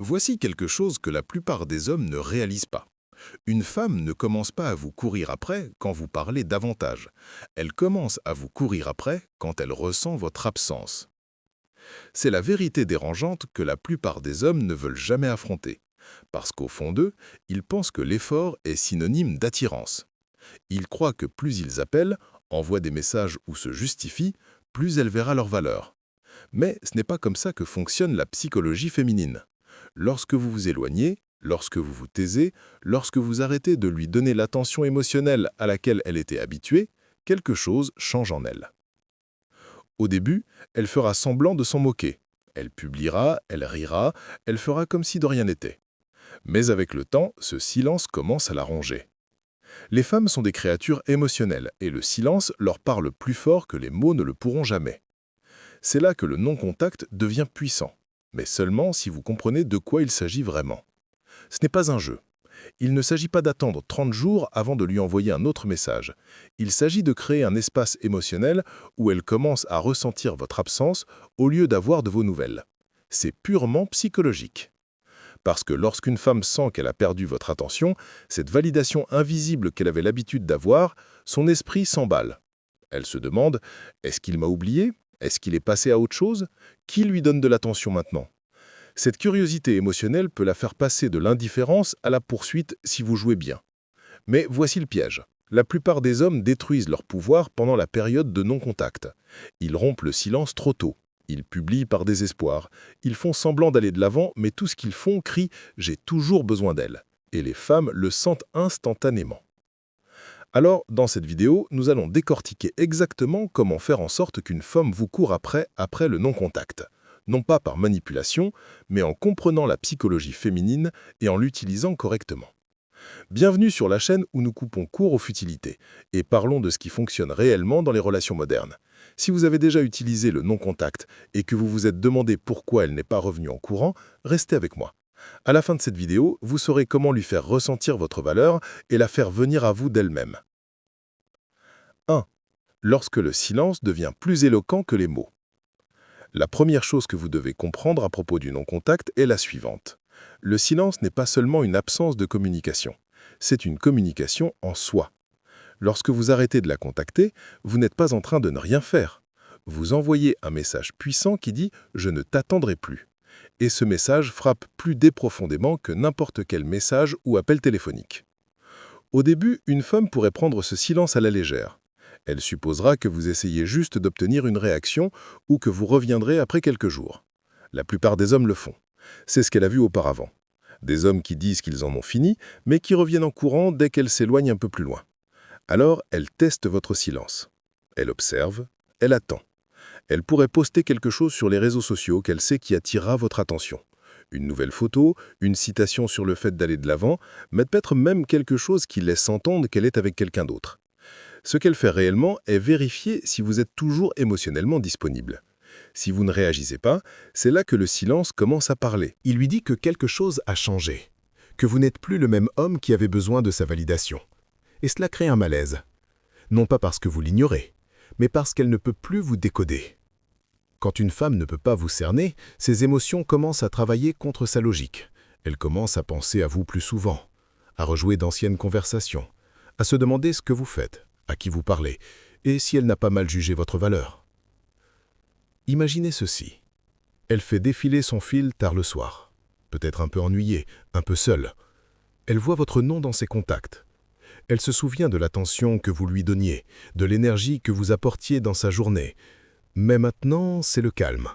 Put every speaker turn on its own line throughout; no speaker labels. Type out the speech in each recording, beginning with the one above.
Voici quelque chose que la plupart des hommes ne réalisent pas. Une femme ne commence pas à vous courir après quand vous parlez davantage. Elle commence à vous courir après quand elle ressent votre absence. C'est la vérité dérangeante que la plupart des hommes ne veulent jamais affronter. Parce qu'au fond d'eux, ils pensent que l'effort est synonyme d'attirance. Ils croient que plus ils appellent, envoient des messages ou se justifient, plus elle verra leur valeur. Mais ce n'est pas comme ça que fonctionne la psychologie féminine. Lorsque vous vous éloignez, lorsque vous vous taisez, lorsque vous arrêtez de lui donner l'attention émotionnelle à laquelle elle était habituée, quelque chose change en elle. Au début, elle fera semblant de s'en moquer. Elle publiera, elle rira, elle fera comme si de rien n'était. Mais avec le temps, ce silence commence à la ronger. Les femmes sont des créatures émotionnelles et le silence leur parle plus fort que les mots ne le pourront jamais. C'est là que le non-contact devient puissant, mais seulement si vous comprenez de quoi il s'agit vraiment. Ce n'est pas un jeu. Il ne s'agit pas d'attendre 30 jours avant de lui envoyer un autre message. Il s'agit de créer un espace émotionnel où elle commence à ressentir votre absence au lieu d'avoir de vos nouvelles. C'est purement psychologique. Parce que lorsqu'une femme sent qu'elle a perdu votre attention, cette validation invisible qu'elle avait l'habitude d'avoir, son esprit s'emballe. Elle se demande « Est-ce qu'il m'a oublié ? Est-ce qu'il est passé à autre chose ? Qui lui donne de l'attention maintenant ?» Cette curiosité émotionnelle peut la faire passer de l'indifférence à la poursuite si vous jouez bien. Mais voici le piège. La plupart des hommes détruisent leur pouvoir pendant la période de non-contact. Ils rompent le silence trop tôt. Ils publient par désespoir. Ils font semblant d'aller de l'avant, mais tout ce qu'ils font crie « J'ai toujours besoin d'elle ». Et les femmes le sentent instantanément. Alors, dans cette vidéo, nous allons décortiquer exactement comment faire en sorte qu'une femme vous court après le non-contact. Non pas par manipulation, mais en comprenant la psychologie féminine et en l'utilisant correctement. Bienvenue sur la chaîne où nous coupons court aux futilités et parlons de ce qui fonctionne réellement dans les relations modernes. Si vous avez déjà utilisé le non-contact et que vous vous êtes demandé pourquoi elle n'est pas revenue en courant, restez avec moi. À la fin de cette vidéo, vous saurez comment lui faire ressentir votre valeur et la faire venir à vous d'elle-même. 1. Lorsque le silence devient plus éloquent que les mots. La première chose que vous devez comprendre à propos du non-contact est la suivante. Le silence n'est pas seulement une absence de communication, c'est une communication en soi. Lorsque vous arrêtez de la contacter, vous n'êtes pas en train de ne rien faire. Vous envoyez un message puissant qui dit « Je ne t'attendrai plus ». Et ce message frappe plus profondément que n'importe quel message ou appel téléphonique. Au début, une femme pourrait prendre ce silence à la légère. Elle supposera que vous essayez juste d'obtenir une réaction ou que vous reviendrez après quelques jours. La plupart des hommes le font. C'est ce qu'elle a vu auparavant. Des hommes qui disent qu'ils en ont fini, mais qui reviennent en courant dès qu'elle s'éloigne un peu plus loin. Alors, elle teste votre silence. Elle observe, elle attend. Elle pourrait poster quelque chose sur les réseaux sociaux qu'elle sait qui attirera votre attention. Une nouvelle photo, une citation sur le fait d'aller de l'avant, mais peut-être même quelque chose qui laisse entendre qu'elle est avec quelqu'un d'autre. Ce qu'elle fait réellement est vérifier si vous êtes toujours émotionnellement disponible. Si vous ne réagissez pas, c'est là que le silence commence à parler. Il lui dit que quelque chose a changé, que vous n'êtes plus le même homme qui avait besoin de sa validation. Et cela crée un malaise. Non pas parce que vous l'ignorez, mais parce qu'elle ne peut plus vous décoder. Quand une femme ne peut pas vous cerner, ses émotions commencent à travailler contre sa logique. Elle commence à penser à vous plus souvent, à rejouer d'anciennes conversations, à se demander ce que vous faites, à qui vous parlez, et si elle n'a pas mal jugé votre valeur. Imaginez ceci. Elle fait défiler son fil tard le soir, peut-être un peu ennuyée, un peu seule. Elle voit votre nom dans ses contacts. Elle se souvient de l'attention que vous lui donniez, de l'énergie que vous apportiez dans sa journée. Mais maintenant, c'est le calme.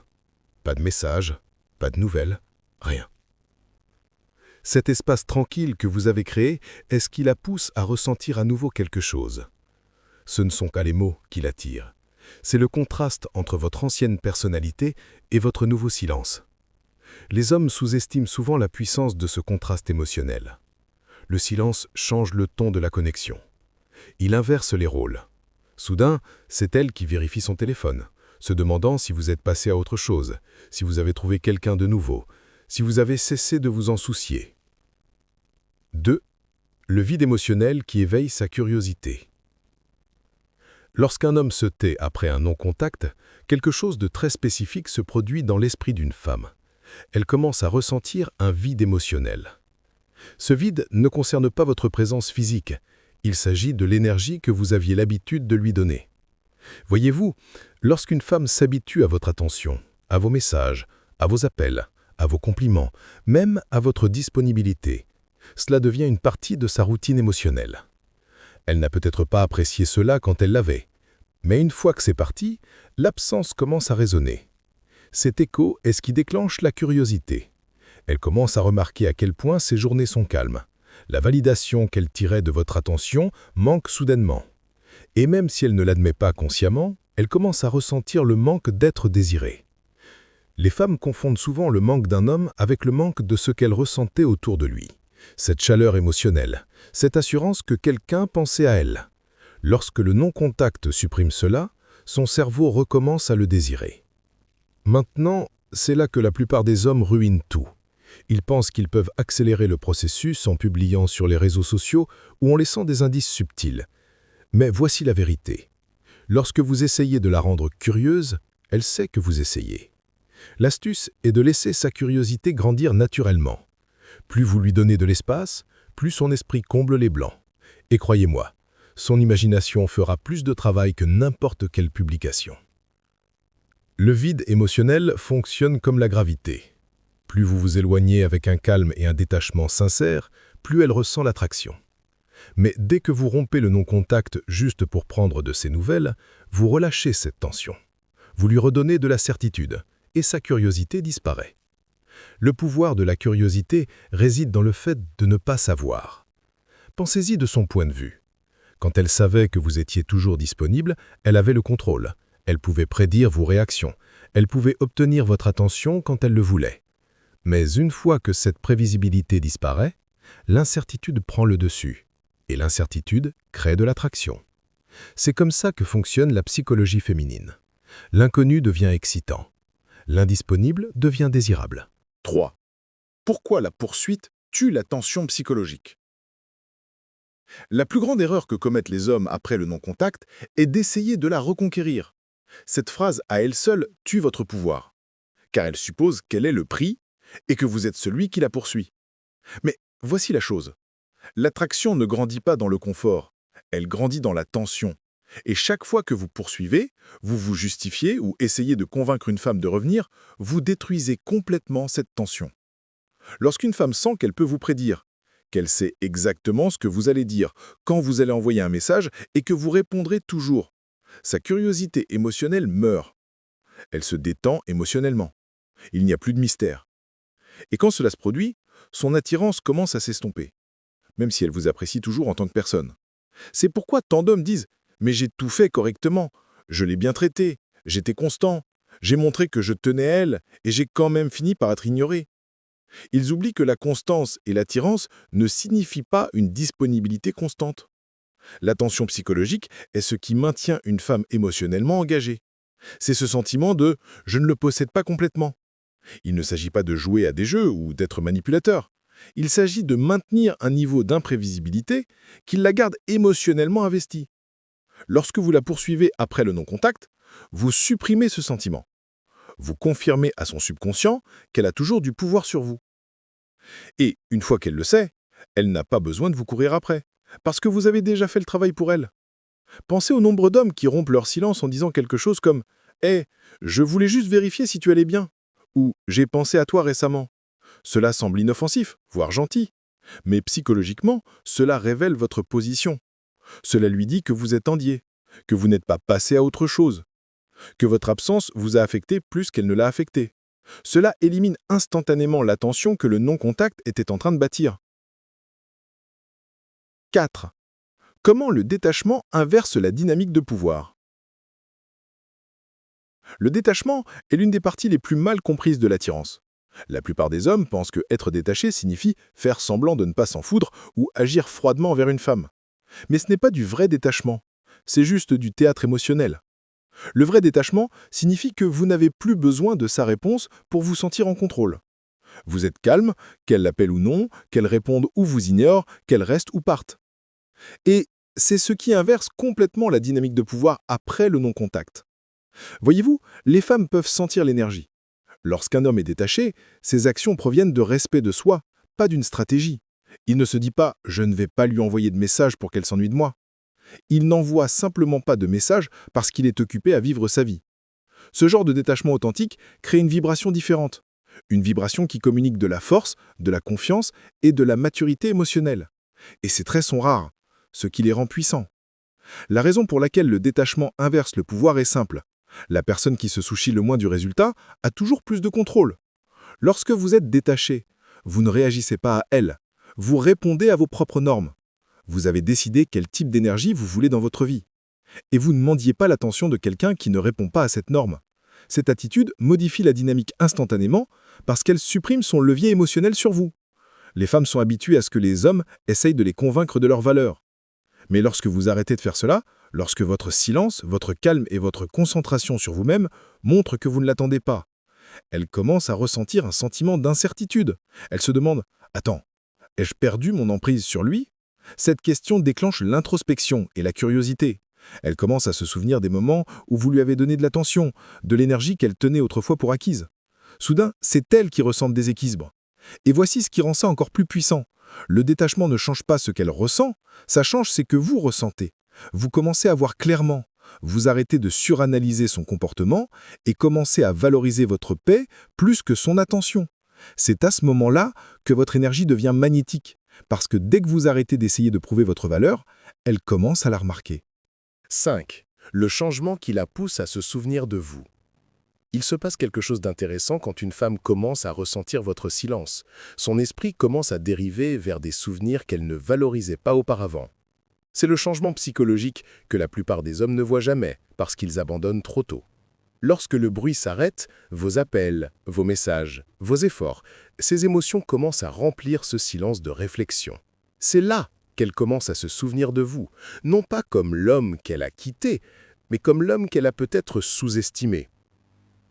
Pas de message, pas de nouvelles, rien. Cet espace tranquille que vous avez créé est ce qui la pousse à ressentir à nouveau quelque chose. Ce ne sont pas les mots qui l'attirent. C'est le contraste entre votre ancienne personnalité et votre nouveau silence. Les hommes sous-estiment souvent la puissance de ce contraste émotionnel. Le silence change le ton de la connexion. Il inverse les rôles. Soudain, c'est elle qui vérifie son téléphone, se demandant si vous êtes passé à autre chose, si vous avez trouvé quelqu'un de nouveau, si vous avez cessé de vous en soucier. 2. Le vide émotionnel qui éveille sa curiosité. Lorsqu'un homme se tait après un non-contact, quelque chose de très spécifique se produit dans l'esprit d'une femme.
Elle commence à ressentir un vide émotionnel. Ce vide ne concerne pas votre présence physique, il s'agit de l'énergie que vous aviez l'habitude de lui donner. Voyez-vous, lorsqu'une femme s'habitue à votre attention, à vos messages, à vos appels, à vos compliments, même à votre disponibilité, cela devient une partie de sa routine émotionnelle. Elle n'a peut-être pas apprécié cela quand elle l'avait, mais une fois que c'est parti, l'absence commence à résonner. Cet écho est ce qui déclenche la curiosité. Elle commence à remarquer à quel point ses journées sont calmes. La validation qu'elle tirait de votre attention manque soudainement. Et même si elle ne l'admet pas consciemment, elle commence à ressentir le manque d'être désirée. Les femmes confondent souvent le manque d'un homme avec le manque de ce qu'elles ressentaient autour de lui. Cette chaleur émotionnelle, cette assurance que quelqu'un pensait à elle. Lorsque le non-contact supprime cela, son cerveau recommence à le désirer. Maintenant, c'est là que la plupart des hommes ruinent tout. Ils pensent qu'ils peuvent accélérer le processus en publiant sur les réseaux sociaux ou en laissant des indices subtils. Mais voici la vérité. Lorsque vous essayez de la rendre curieuse, elle sait que vous essayez. L'astuce est de laisser sa curiosité grandir naturellement. Plus vous lui donnez de l'espace, plus son esprit comble les blancs. Et croyez-moi, son imagination fera plus de travail que n'importe quelle publication. Le vide émotionnel fonctionne comme la gravité. Plus vous vous éloignez avec un calme et un détachement sincère, plus elle ressent l'attraction. Mais dès que vous rompez le non-contact juste pour prendre de ses nouvelles, vous relâchez cette tension. Vous lui redonnez de la certitude, et sa curiosité disparaît. Le pouvoir de la curiosité réside dans le fait de ne pas savoir. Pensez-y de son point de vue. Quand elle savait que vous étiez toujours disponible, elle avait le contrôle. Elle pouvait prédire vos réactions. Elle pouvait obtenir votre attention quand elle le voulait. Mais une fois que cette prévisibilité disparaît, l'incertitude prend le dessus. Et l'incertitude crée de l'attraction. C'est comme ça que fonctionne la psychologie féminine. L'inconnu devient excitant. L'indisponible devient désirable.
3. Pourquoi la poursuite tue la tension psychologique? La plus grande erreur que commettent les hommes après le non-contact est d'essayer de la reconquérir. Cette phrase à elle seule tue votre pouvoir, car elle suppose qu'elle est le prix et que vous êtes celui qui la poursuit. Mais voici la chose. L'attraction ne grandit pas dans le confort, elle grandit dans la tension. Et chaque fois que vous poursuivez, vous vous justifiez ou essayez de convaincre une femme de revenir, vous détruisez complètement cette tension. Lorsqu'une femme sent qu'elle peut vous prédire, qu'elle sait exactement ce que vous allez dire, quand vous allez envoyer un message et que vous répondrez toujours, sa curiosité émotionnelle meurt. Elle se détend émotionnellement. Il n'y a plus de mystère. Et quand cela se produit, son attirance commence à s'estomper, même si elle vous apprécie toujours en tant que personne. C'est pourquoi tant d'hommes disent « mais j'ai tout fait correctement, je l'ai bien traité, j'étais constant, j'ai montré que je tenais à elle et j'ai quand même fini par être ignoré ». Ils oublient que la constance et l'attirance ne signifient pas une disponibilité constante. L'attention psychologique est ce qui maintient une femme émotionnellement engagée. C'est ce sentiment de « je ne le possède pas complètement ». Il ne s'agit pas de jouer à des jeux ou d'être manipulateur. Il s'agit de maintenir un niveau d'imprévisibilité qui la garde émotionnellement investie. Lorsque vous la poursuivez après le non-contact, vous supprimez ce sentiment. Vous confirmez à son subconscient qu'elle a toujours du pouvoir sur vous. Et une fois qu'elle le sait, elle n'a pas besoin de vous courir après, parce que vous avez déjà fait le travail pour elle. Pensez au nombre d'hommes qui rompent leur silence en disant quelque chose comme « Hé, je voulais juste vérifier si tu allais bien » ou « J'ai pensé à toi récemment ». Cela semble inoffensif, voire gentil. Mais psychologiquement, cela révèle votre position. Cela lui dit que vous êtes endié, que vous n'êtes pas passé à autre chose, que votre absence vous a affecté plus qu'elle ne l'a affecté. Cela élimine instantanément la tension que le non-contact était en train de bâtir. 4. Comment le détachement inverse la dynamique de pouvoir? Le détachement est l'une des parties les plus mal comprises de l'attirance. La plupart des hommes pensent que être détaché signifie faire semblant de ne pas s'en foutre ou agir froidement envers une femme. Mais ce n'est pas du vrai détachement, c'est juste du théâtre émotionnel. Le vrai détachement signifie que vous n'avez plus besoin de sa réponse pour vous sentir en contrôle. Vous êtes calme, qu'elle l'appelle ou non, qu'elle réponde ou vous ignore, qu'elle reste ou parte. Et c'est ce qui inverse complètement la dynamique de pouvoir après le non-contact. Voyez-vous, les femmes peuvent sentir l'énergie.
Lorsqu'un homme est détaché, ses actions proviennent de respect de soi, pas d'une stratégie. Il ne se dit pas « je ne vais pas lui envoyer de message pour qu'elle s'ennuie de moi ». Il n'envoie simplement pas de message parce qu'il est occupé à vivre sa vie. Ce genre de détachement authentique crée une vibration différente. Une vibration qui communique de la force, de la confiance et de la maturité émotionnelle. Et ces traits sont rares, ce qui les rend puissants. La raison pour laquelle le détachement inverse le pouvoir est simple. La personne qui se soucie le moins du résultat a toujours plus de contrôle. Lorsque vous êtes détaché, vous ne réagissez pas à elle. Vous répondez à vos propres normes. Vous avez décidé quel type d'énergie vous voulez dans votre vie. Et vous ne demandiez pas l'attention de quelqu'un qui ne répond pas à cette norme. Cette attitude modifie la dynamique instantanément parce qu'elle supprime son levier émotionnel sur vous. Les femmes sont habituées à ce que les hommes essayent de les convaincre de leurs valeurs. Mais lorsque vous arrêtez de faire cela, lorsque votre silence, votre calme et votre concentration sur vous-même montrent que vous ne l'attendez pas, elle commence à ressentir un sentiment d'incertitude. Elle se demande « Attends, ai-je perdu mon emprise sur lui ?» Cette question déclenche l'introspection et la curiosité. Elle commence à se souvenir des moments où vous lui avez donné de l'attention, de l'énergie qu'elle tenait autrefois pour acquise. Soudain, c'est elle qui ressent le déséquilibre. Et voici ce qui rend ça encore plus puissant. Le détachement ne change pas ce qu'elle ressent, ça change ce que vous ressentez. Vous commencez à voir clairement. Vous arrêtez de suranalyser son comportement et commencez à valoriser votre paix plus que son attention. C'est à ce moment-là que votre énergie devient magnétique, parce que dès que vous arrêtez d'essayer de prouver votre valeur, elle commence à la remarquer.
5. Le changement qui la pousse à se souvenir de vous. Il se passe quelque chose d'intéressant quand une femme commence à ressentir votre silence. Son esprit commence à dériver vers des souvenirs qu'elle ne valorisait pas auparavant. C'est le changement psychologique que la plupart des hommes ne voient jamais, parce qu'ils abandonnent trop tôt. Lorsque le bruit s'arrête, vos appels, vos messages, vos efforts, ces émotions commencent à remplir ce silence de réflexion. C'est là qu'elle commence à se souvenir de vous, non pas comme l'homme qu'elle a quitté, mais comme l'homme qu'elle a peut-être sous-estimé.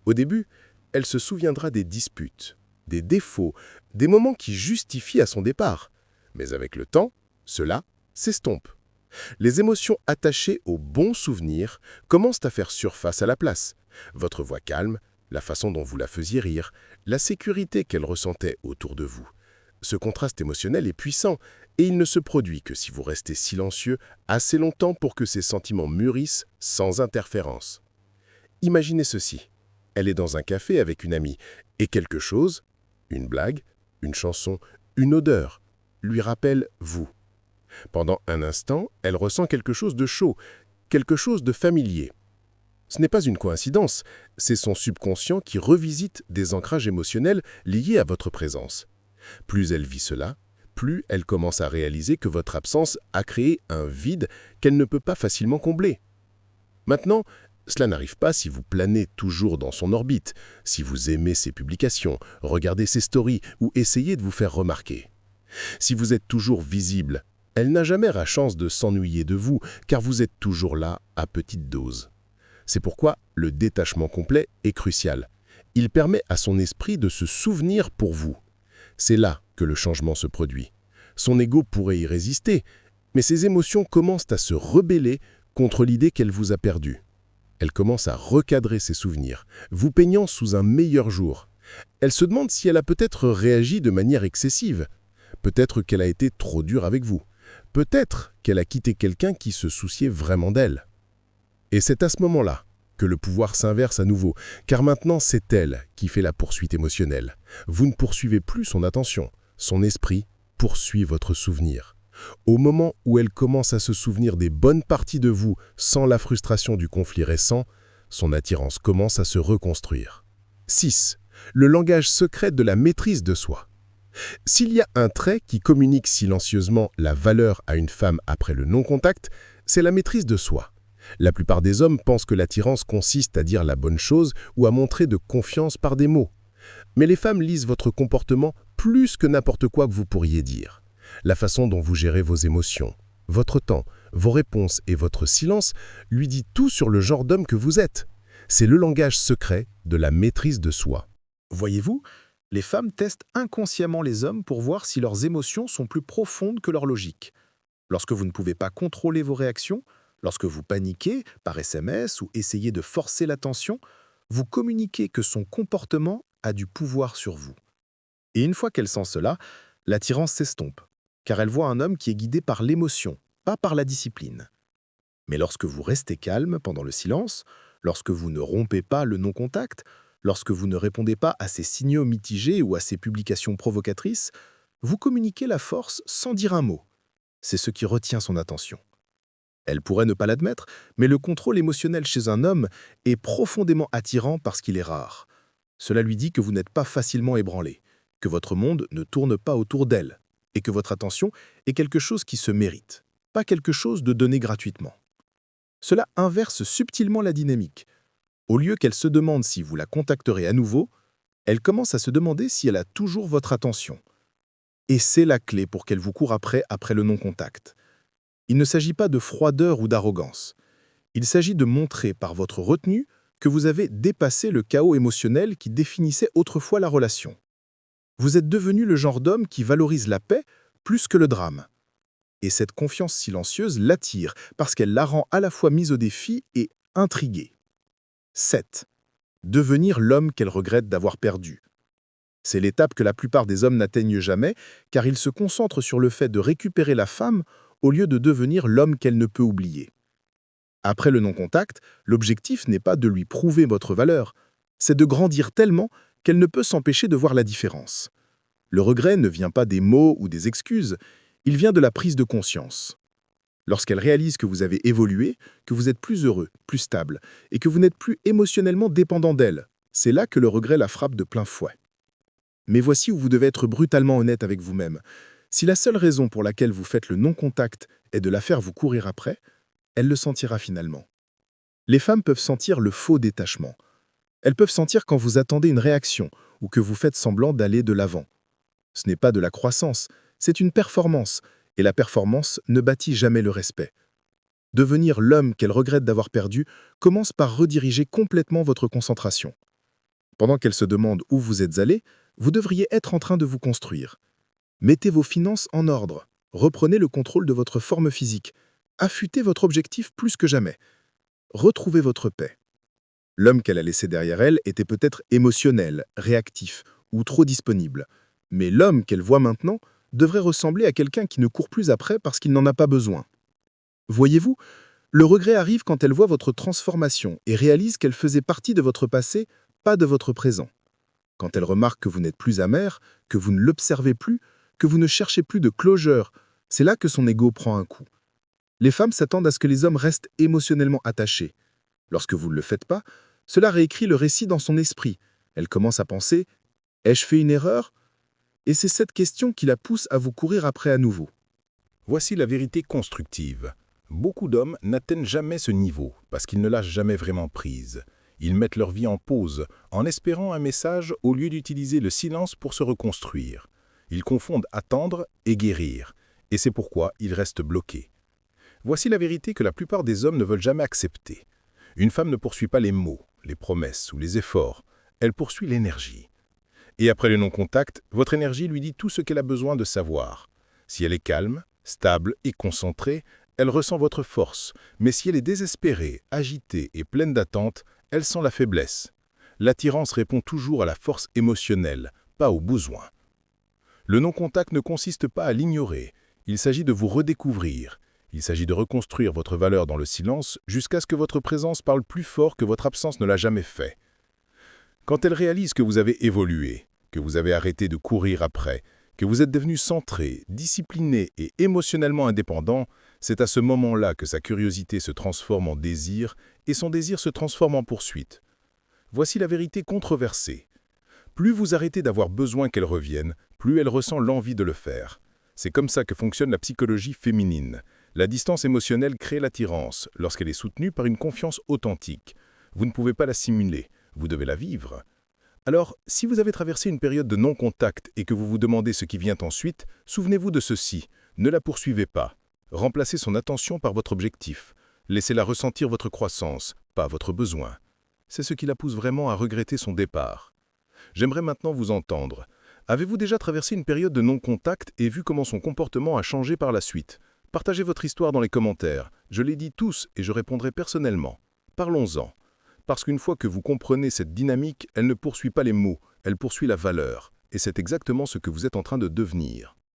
Au début, elle se souviendra des disputes, des défauts, des moments qui justifient à son départ. Mais avec le temps, cela s'estompe. Les émotions attachées aux bons souvenirs commencent à faire surface à la place. Votre voix calme, la façon dont vous la faisiez rire, la sécurité qu'elle ressentait autour de vous. Ce contraste émotionnel est puissant et il ne se produit que si vous restez silencieux assez longtemps pour que ces sentiments mûrissent sans interférence. Imaginez ceci. Elle est dans un café avec une amie et quelque chose, une blague, une chanson, une odeur, lui rappelle vous. Pendant un instant, elle ressent quelque chose de chaud, quelque chose de familier. Ce n'est pas une coïncidence, c'est son subconscient qui revisite des ancrages émotionnels liés à votre présence. Plus elle vit cela, plus elle commence à réaliser que votre absence a créé un vide qu'elle ne peut pas facilement combler. Maintenant, cela n'arrive pas si vous planez toujours dans son orbite, si vous aimez ses publications, regardez ses stories ou essayez de vous faire remarquer. Si vous êtes toujours visible, elle n'a jamais la chance de s'ennuyer de vous, car vous êtes toujours là à petite dose. C'est pourquoi le détachement complet est crucial. Il permet à son esprit de se souvenir pour vous. C'est là que le changement se produit. Son ego pourrait y résister, mais ses émotions commencent à se rebeller contre l'idée qu'elle vous a perdu. Elle commence à recadrer ses souvenirs, vous peignant sous un meilleur jour. Elle se demande si elle a peut-être réagi de manière excessive. Peut-être qu'elle a été trop dure avec vous. Peut-être qu'elle a quitté quelqu'un qui se souciait vraiment d'elle. Et c'est à ce moment-là que le pouvoir s'inverse à nouveau, car maintenant c'est elle qui fait la poursuite émotionnelle. Vous ne poursuivez plus son attention, son esprit poursuit votre souvenir. Au moment où elle commence à se souvenir des bonnes parties de vous sans la frustration du conflit récent, son attirance commence à se reconstruire. 6. Le langage secret de la maîtrise de soi. S'il y a un trait qui communique silencieusement la valeur à une femme après le non-contact, c'est la maîtrise de soi. La plupart des hommes pensent que l'attirance consiste à dire la bonne chose ou à montrer de confiance par des mots. Mais les femmes lisent votre comportement plus que n'importe quoi que vous pourriez dire. La façon dont vous gérez vos émotions, votre temps, vos réponses et votre silence lui dit tout sur le genre d'homme que vous êtes. C'est le langage secret de la maîtrise de soi.
Voyez-vous, les femmes testent inconsciemment les hommes pour voir si leurs émotions sont plus profondes que leur logique. Lorsque vous ne pouvez pas contrôler vos réactions, lorsque vous paniquez par SMS ou essayez de forcer l'attention, vous communiquez que son comportement a du pouvoir sur vous. Et une fois qu'elle sent cela, l'attirance s'estompe, car elle voit un homme qui est guidé par l'émotion, pas par la discipline. Mais lorsque vous restez calme pendant le silence, lorsque vous ne rompez pas le non-contact, lorsque vous ne répondez pas à ces signaux mitigés ou à ces publications provocatrices, vous communiquez la force sans dire un mot. C'est ce qui retient son attention. Elle pourrait ne pas l'admettre, mais le contrôle émotionnel chez un homme est profondément attirant parce qu'il est rare. Cela lui dit que vous n'êtes pas facilement ébranlé, que votre monde ne tourne pas autour d'elle, et que votre attention est quelque chose qui se mérite, pas quelque chose de donné gratuitement. Cela inverse subtilement la dynamique. Au lieu qu'elle se demande si vous la contacterez à nouveau, elle commence à se demander si elle a toujours votre attention. Et c'est la clé pour qu'elle vous court après le non-contact. Il ne s'agit pas de froideur ou d'arrogance. Il s'agit de montrer par votre retenue que vous avez dépassé le chaos émotionnel qui définissait autrefois la relation. Vous êtes devenu le genre d'homme qui valorise la paix plus que le drame. Et cette confiance silencieuse l'attire parce qu'elle la rend à la fois mise au défi et intriguée. 7. Devenir l'homme qu'elle regrette d'avoir perdu. C'est l'étape que la plupart des hommes n'atteignent jamais, car ils se concentrent sur le fait de récupérer la femme au lieu de devenir l'homme qu'elle ne peut oublier. Après le non-contact, l'objectif n'est pas de lui prouver votre valeur, c'est de grandir tellement qu'elle ne peut s'empêcher de voir la différence. Le regret ne vient pas des mots ou des excuses, il vient de la prise de conscience. Lorsqu'elle réalise que vous avez évolué, que vous êtes plus heureux, plus stable, et que vous n'êtes plus émotionnellement dépendant d'elle, c'est là que le regret la frappe de plein fouet. Mais voici où vous devez être brutalement honnête avec vous-même. Si la seule raison pour laquelle vous faites le non-contact est de la faire vous courir après, elle le sentira finalement. Les femmes peuvent sentir le faux détachement. Elles peuvent sentir quand vous attendez une réaction ou que vous faites semblant d'aller de l'avant. Ce n'est pas de la croissance, c'est une performance, et la performance ne bâtit jamais le respect. Devenir l'homme qu'elle regrette d'avoir perdu commence par rediriger complètement votre concentration. Pendant qu'elle se demande où vous êtes allé, vous devriez être en train de vous construire. Mettez vos finances en ordre, reprenez le contrôle de votre forme physique, affûtez votre objectif plus que jamais. Retrouvez votre paix. L'homme qu'elle a laissé derrière elle était peut-être émotionnel, réactif ou trop disponible. Mais l'homme qu'elle voit maintenant devrait ressembler à quelqu'un qui ne court plus après parce qu'il n'en a pas besoin. Voyez-vous, le regret arrive quand elle voit votre transformation et réalise qu'elle faisait partie de votre passé, pas de votre présent. Quand elle remarque que vous n'êtes plus amer, que vous ne l'observez plus, que vous ne cherchez plus de closure, c'est là que son ego prend un coup. Les femmes s'attendent à ce que les hommes restent émotionnellement attachés. Lorsque vous ne le faites pas, cela réécrit le récit dans son esprit. Elle commence à penser « Ai-je fait une erreur ?» Et c'est cette question qui la pousse à vous courir après à nouveau.
Voici la vérité constructive. Beaucoup d'hommes n'atteignent jamais ce niveau parce qu'ils ne lâchent jamais vraiment prise. Ils mettent leur vie en pause, en espérant un message au lieu d'utiliser le silence pour se reconstruire. Ils confondent attendre et guérir, et c'est pourquoi ils restent bloqués. Voici la vérité que la plupart des hommes ne veulent jamais accepter. Une femme ne poursuit pas les mots, les promesses ou les efforts, elle poursuit l'énergie. Et après le non-contact, votre énergie lui dit tout ce qu'elle a besoin de savoir. Si elle est calme, stable et concentrée, elle ressent votre force, mais si elle est désespérée, agitée et pleine d'attente, elle sent la faiblesse. L'attirance répond toujours à la force émotionnelle, pas au besoin. Le non-contact ne consiste pas à l'ignorer, il s'agit de vous redécouvrir. Il s'agit de reconstruire votre valeur dans le silence jusqu'à ce que votre présence parle plus fort que votre absence ne l'a jamais fait. Quand elle réalise que vous avez évolué, que vous avez arrêté de courir après, que vous êtes devenu centré, discipliné et émotionnellement indépendant, c'est à ce moment-là que sa curiosité se transforme en désir et son désir se transforme en poursuite. Voici la vérité controversée. Plus vous arrêtez d'avoir besoin qu'elle revienne, plus elle ressent l'envie de le faire. C'est comme ça que fonctionne la psychologie féminine. La distance émotionnelle crée l'attirance lorsqu'elle est soutenue par une confiance authentique. Vous ne pouvez pas la simuler, vous devez la vivre. Alors, si vous avez traversé une période de non-contact et que vous vous demandez ce qui vient ensuite, souvenez-vous de ceci, ne la poursuivez pas. Remplacez son attention par votre objectif. Laissez-la ressentir votre croissance, pas votre besoin. C'est ce qui la pousse vraiment à regretter son départ. J'aimerais maintenant vous entendre. Avez-vous déjà traversé une période de non-contact et vu comment son comportement a changé par la suite? Partagez votre histoire dans les commentaires. Je les dis tous et je répondrai personnellement. Parlons-en.
Parce qu'une fois que vous comprenez cette dynamique, elle ne poursuit pas les mots, elle poursuit la valeur. Et c'est exactement ce que vous êtes en train de devenir.